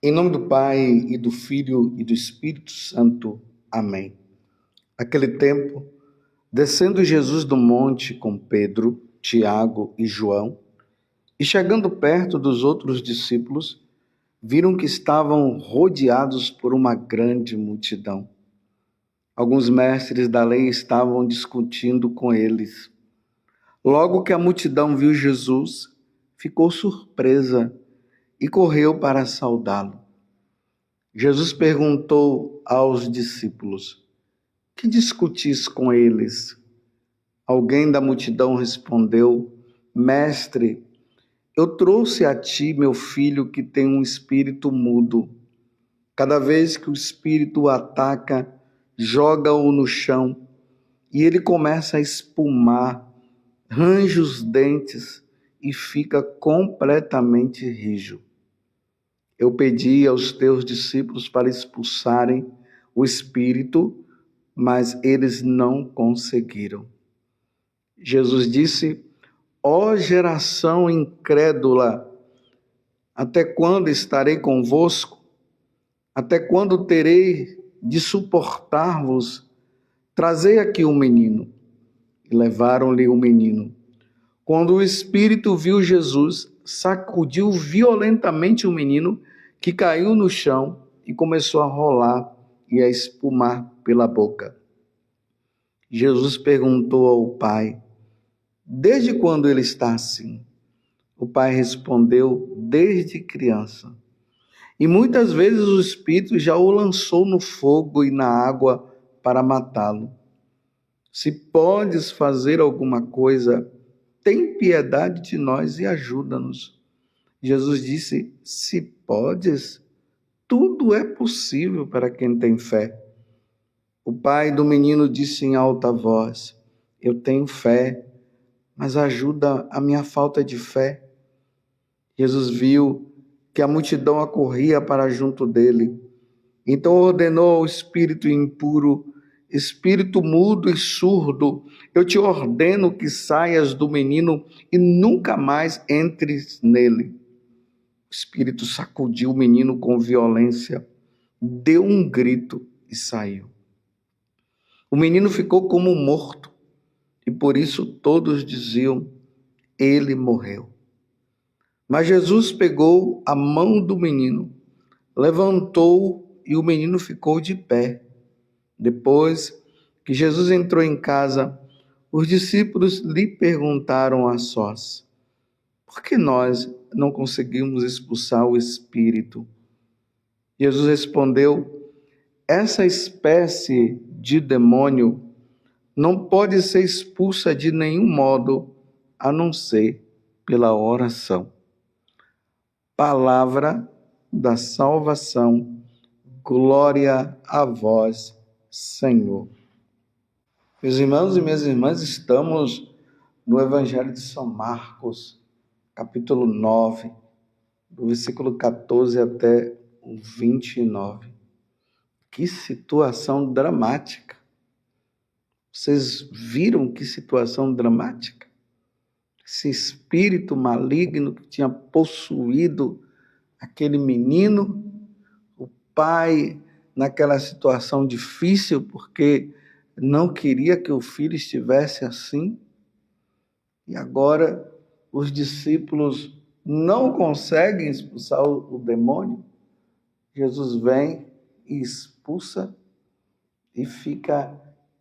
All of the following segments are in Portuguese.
Em nome do Pai, e do Filho, e do Espírito Santo. Amém. Naquele tempo, descendo Jesus do monte com Pedro, Tiago e João, e chegando perto dos outros discípulos, viram que estavam rodeados por uma grande multidão. Alguns mestres da lei estavam discutindo com eles. Logo que a multidão viu Jesus, ficou surpresa e correu para saudá-lo. Jesus perguntou aos discípulos: que discutis com eles? Alguém da multidão respondeu: Mestre, eu trouxe a ti meu filho que tem um espírito mudo. Cada vez que o espírito o ataca, joga-o no chão e ele começa a espumar, range os dentes e fica completamente rijo. Eu pedi aos teus discípulos para expulsarem o espírito, mas eles não conseguiram. Jesus disse: ó geração incrédula, até quando estarei convosco? Até quando terei de suportar-vos? Trazei aqui o menino. E levaram-lhe o menino. Quando o espírito viu Jesus, sacudiu violentamente o menino, que caiu no chão e começou a rolar e a espumar pela boca. Jesus perguntou ao pai: desde quando ele está assim? O pai respondeu: desde criança. E muitas vezes o espírito já o lançou no fogo e na água para matá-lo. Se podes fazer alguma coisa, tem piedade de nós e ajuda-nos. Jesus disse: se podes, tudo é possível para quem tem fé. O pai do menino disse em alta voz: eu tenho fé, mas ajuda a minha falta de fé. Jesus viu que a multidão acorria para junto dele. Então ordenou ao espírito impuro: espírito mudo e surdo, eu te ordeno que saias do menino e nunca mais entres nele. O espírito sacudiu o menino com violência, deu um grito e saiu. O menino ficou como morto, e por isso todos diziam: ele morreu. Mas Jesus pegou a mão do menino, levantou-o e o menino ficou de pé. Depois que Jesus entrou em casa, os discípulos lhe perguntaram a sós: por que nós não conseguimos expulsar o espírito? Jesus respondeu: essa espécie de demônio não pode ser expulsa de nenhum modo, a não ser pela oração. Palavra da salvação. Glória a vós, Senhor. Meus irmãos e minhas irmãs, estamos no Evangelho de São Marcos, capítulo 9, do versículo 14 até o 29. Que situação dramática! Vocês viram que situação dramática? Esse espírito maligno que tinha possuído aquele menino, o pai naquela situação difícil, porque não queria que o filho estivesse assim. E agora os discípulos não conseguem expulsar o demônio. Jesus vem e expulsa, e fica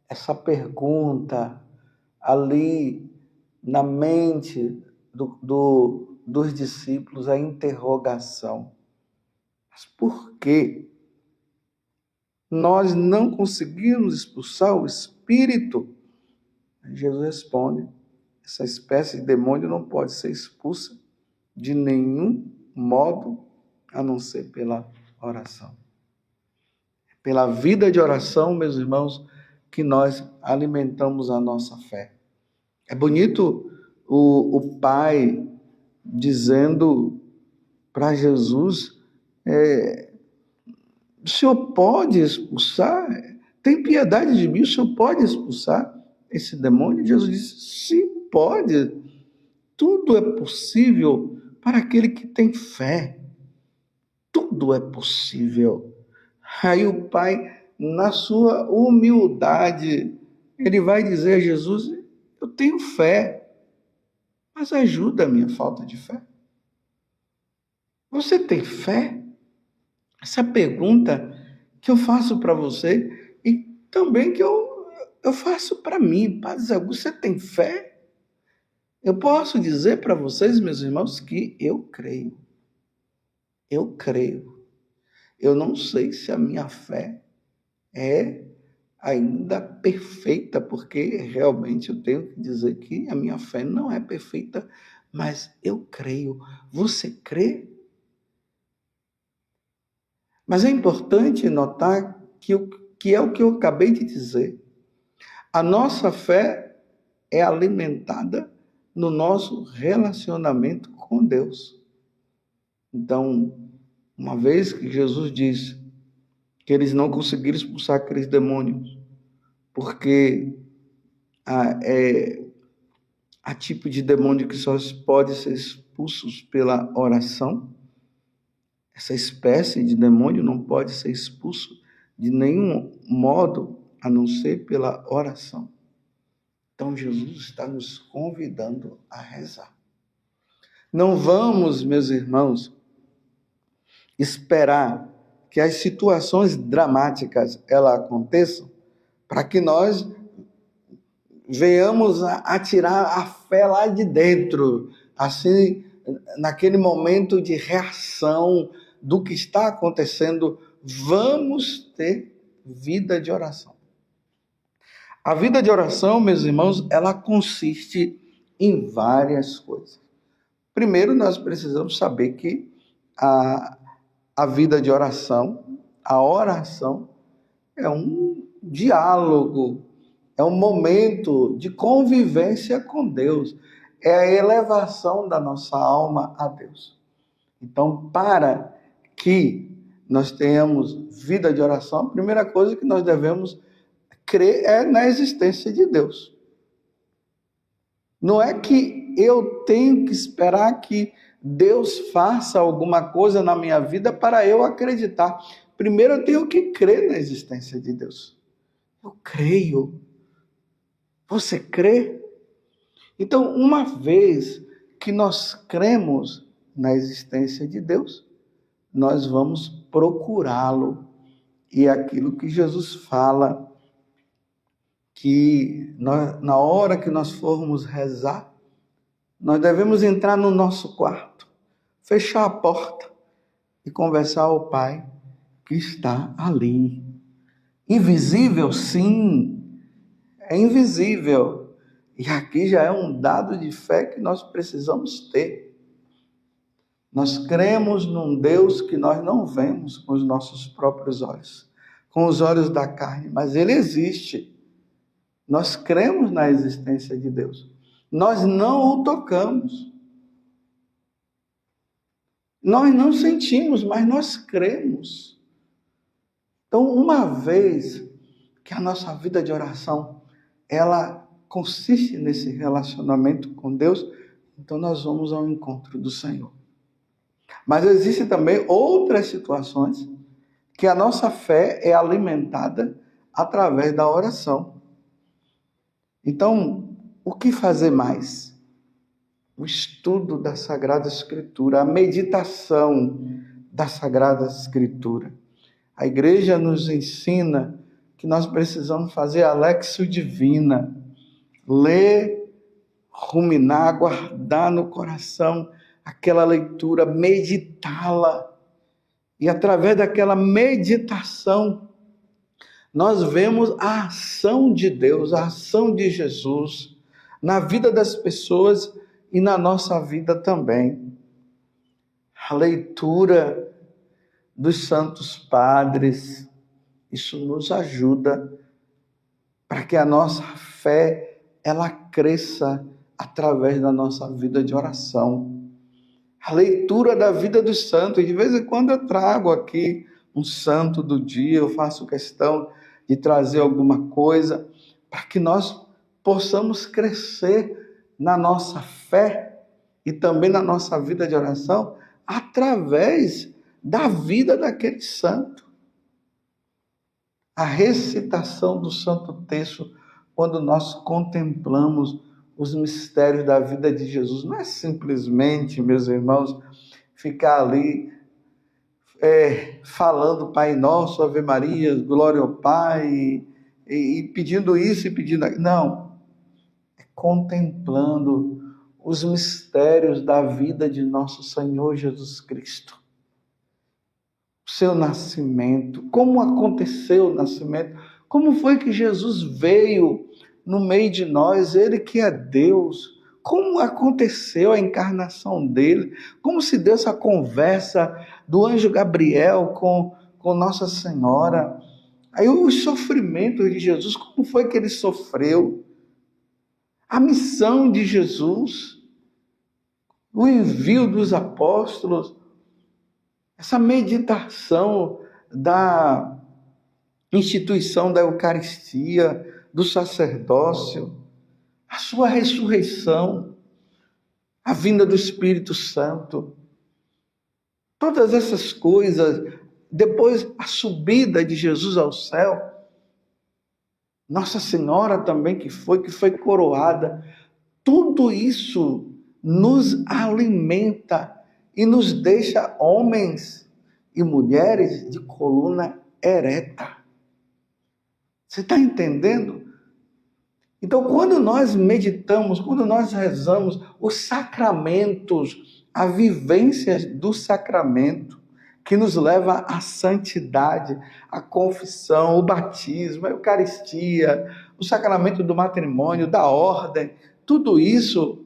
essa pergunta ali na mente dos discípulos, a interrogação: mas por que nós não conseguimos expulsar o espírito? Jesus responde: essa espécie de demônio não pode ser expulsa de nenhum modo, a não ser pela oração. Pela vida de oração, meus irmãos, que nós alimentamos a nossa fé. É bonito o pai dizendo para Jesus: o Senhor pode expulsar? Tem piedade de mim, o Senhor pode expulsar esse demônio? Jesus disse: sim, pode. Tudo é possível para aquele que tem fé. tudo é possível. Aí o pai, na sua humildade, ele vai dizer a Jesus: eu tenho fé, mas ajuda a minha falta de fé. Você tem fé? Essa pergunta que eu faço para você e também que eu faço para mim. Padre Zé Augusto, você tem fé? Eu posso dizer para vocês, meus irmãos, que eu creio. Eu creio. Eu não sei se a minha fé é ainda perfeita, porque realmente eu tenho que dizer que a minha fé não é perfeita, mas eu creio. Você crê? Mas é importante notar que é o que eu acabei de dizer. A nossa fé é alimentada no nosso relacionamento com Deus. Então, uma vez que Jesus disse que eles não conseguiram expulsar aqueles demônios, porque há tipo de demônio que só pode ser expulsos pela oração. Essa espécie de demônio não pode ser expulso de nenhum modo a não ser pela oração. Então Jesus está nos convidando a rezar. Não vamos, meus irmãos, esperar que as situações dramáticas elas aconteçam para que nós venhamos a tirar a fé lá de dentro, assim, naquele momento de reação do que está acontecendo. Vamos ter vida de oração. A vida de oração, meus irmãos, ela consiste em várias coisas. Primeiro, nós precisamos saber que a vida de oração, a oração, é um diálogo, é um momento de convivência com Deus, é a elevação da nossa alma a Deus. Então, para que nós tenhamos vida de oração, a primeira coisa que nós devemos crer é na existência de Deus. Não é que eu tenho que esperar que Deus faça alguma coisa na minha vida para eu acreditar. Primeiro eu tenho que crer na existência de Deus. Eu creio. Você crê? Então, uma vez que nós cremos na existência de Deus, nós vamos procurá-lo. E é aquilo que Jesus fala, que na hora que nós formos rezar, nós devemos entrar no nosso quarto, fechar a porta e conversar ao Pai que está ali. Invisível, sim, é invisível. E aqui já é um dado de fé que nós precisamos ter. Nós cremos num Deus que nós não vemos com os nossos próprios olhos, com os olhos da carne, mas Ele existe. Nós cremos na existência de Deus. Nós não o tocamos. Nós não sentimos, mas nós cremos. Então, uma vez que a nossa vida de oração, ela consiste nesse relacionamento com Deus, então nós vamos ao encontro do Senhor. Mas existem também outras situações que a nossa fé é alimentada através da oração. Então, o que fazer mais? O estudo da Sagrada Escritura, a meditação da Sagrada Escritura. A igreja nos ensina que nós precisamos fazer a Lexio Divina, ler, ruminar, guardar no coração aquela leitura, meditá-la. E através daquela meditação, nós vemos a ação de Deus, a ação de Jesus na vida das pessoas e na nossa vida também. A leitura dos santos padres, isso nos ajuda para que a nossa fé ela cresça através da nossa vida de oração. A leitura da vida dos santos, de vez em quando eu trago aqui um santo do dia, eu faço questão de trazer alguma coisa para que nós possamos crescer na nossa fé e também na nossa vida de oração através da vida daquele santo. A recitação do Santo Terço, quando nós contemplamos os mistérios da vida de Jesus, não é simplesmente, meus irmãos, ficar ali falando Pai Nosso, Ave Maria, Glória ao Pai, e pedindo isso e pedindo aquilo. Não, é contemplando os mistérios da vida de nosso Senhor Jesus Cristo. O seu nascimento, como aconteceu o nascimento, como foi que Jesus veio no meio de nós, ele que é Deus, como aconteceu a encarnação dele, como se deu essa conversa do anjo Gabriel com Nossa Senhora, aí os sofrimentos de Jesus, como foi que ele sofreu, a missão de Jesus, o envio dos apóstolos, essa meditação da instituição da Eucaristia, do sacerdócio, a sua ressurreição, a vinda do Espírito Santo, todas essas coisas, depois a subida de Jesus ao céu, Nossa Senhora também que foi coroada, tudo isso nos alimenta e nos deixa homens e mulheres de coluna ereta. Você está entendendo? Então, quando nós meditamos, quando nós rezamos os sacramentos, a vivência do sacramento, que nos leva à santidade, à confissão, o batismo, a Eucaristia, o sacramento do matrimônio, da ordem, tudo isso,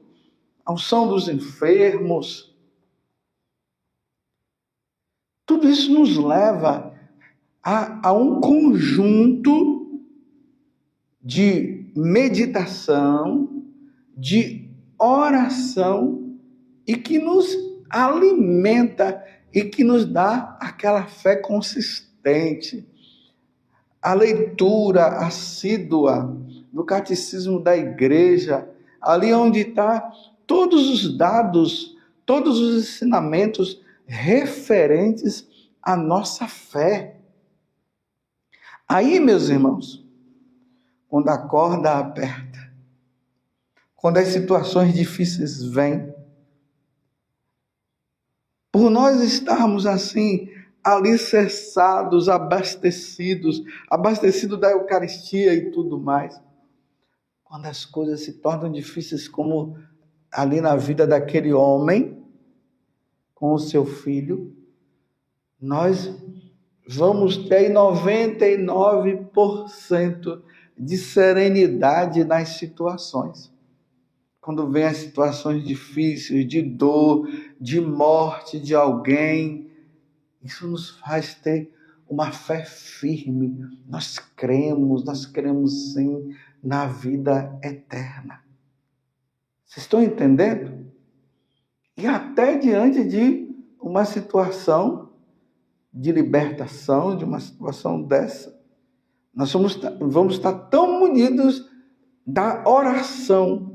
a unção dos enfermos, tudo isso nos leva a um conjunto de meditação, de oração, e que nos alimenta e que nos dá aquela fé consistente. A leitura assídua do catecismo da igreja, ali onde está todos os dados, todos os ensinamentos referentes à nossa fé. Aí, meus irmãos, quando a corda aperta, quando as situações difíceis vêm, por nós estarmos assim, alicerçados, abastecidos da Eucaristia e tudo mais, quando as coisas se tornam difíceis, como ali na vida daquele homem, com o seu filho, nós vamos ter 99% de serenidade nas situações. Quando vem as situações difíceis, de dor, de morte de alguém, isso nos faz ter uma fé firme. Nós cremos sim na vida eterna. Vocês estão entendendo? E até diante de uma situação de libertação, de uma situação dessa, nós vamos estar tão munidos da oração,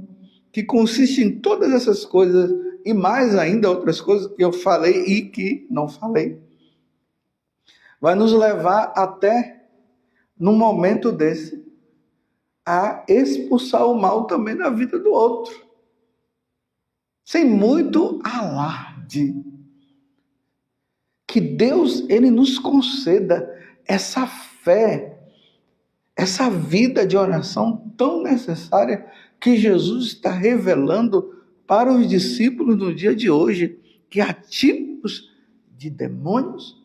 que consiste em todas essas coisas, e mais ainda outras coisas que eu falei e que não falei, vai nos levar até, num momento desse, a expulsar o mal também da vida do outro, sem muito alarde. Que Deus, ele nos conceda essa fé, essa vida de oração tão necessária que Jesus está revelando para os discípulos no dia de hoje, que há tipos de demônios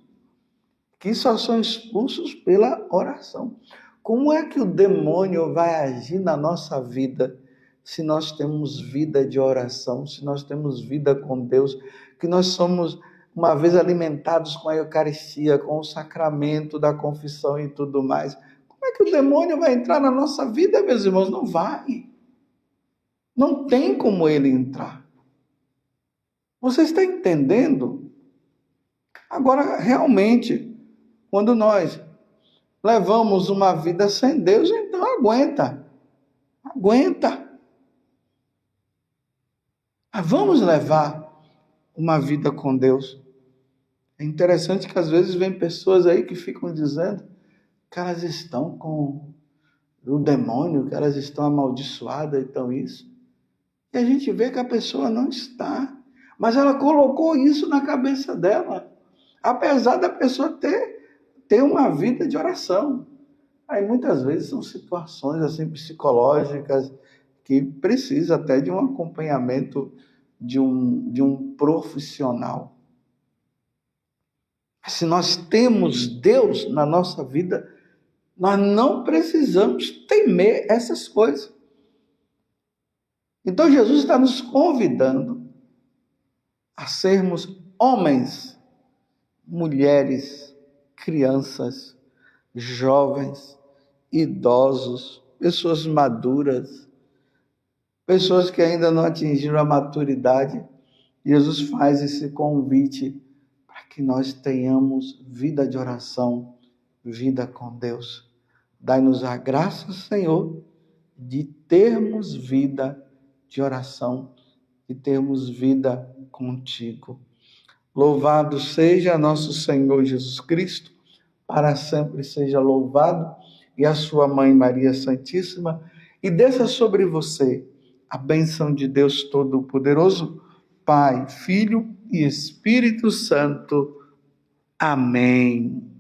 que só são expulsos pela oração. Como é que o demônio vai agir na nossa vida se nós temos vida de oração, se nós temos vida com Deus, que nós somos, uma vez alimentados com a Eucaristia, com o sacramento da confissão e tudo mais? Como é que o demônio vai entrar na nossa vida, meus irmãos? Não vai. Não tem como ele entrar. Você está entendendo? Agora, realmente, quando nós levamos uma vida sem Deus, então aguenta. Mas vamos levar uma vida com Deus. É interessante que às vezes vem pessoas aí que ficam dizendo que elas estão com o demônio, que elas estão amaldiçoadas, então isso. E a gente vê que a pessoa não está, mas ela colocou isso na cabeça dela, apesar da pessoa ter uma vida de oração. Aí muitas vezes são situações assim psicológicas que precisa até de um acompanhamento de um profissional. Se nós temos Deus na nossa vida, nós não precisamos temer essas coisas. Então Jesus está nos convidando a sermos homens, mulheres, crianças, jovens, idosos, pessoas maduras, pessoas que ainda não atingiram a maturidade. Jesus faz esse convite para que nós tenhamos vida de oração, vida com Deus. Dai-nos a graça, Senhor, de termos vida de oração, de termos vida contigo. Louvado seja nosso Senhor Jesus Cristo, para sempre seja louvado, e a sua mãe Maria Santíssima, e desça sobre você a bênção de Deus Todo-Poderoso, Pai, Filho e Espírito Santo. Amém.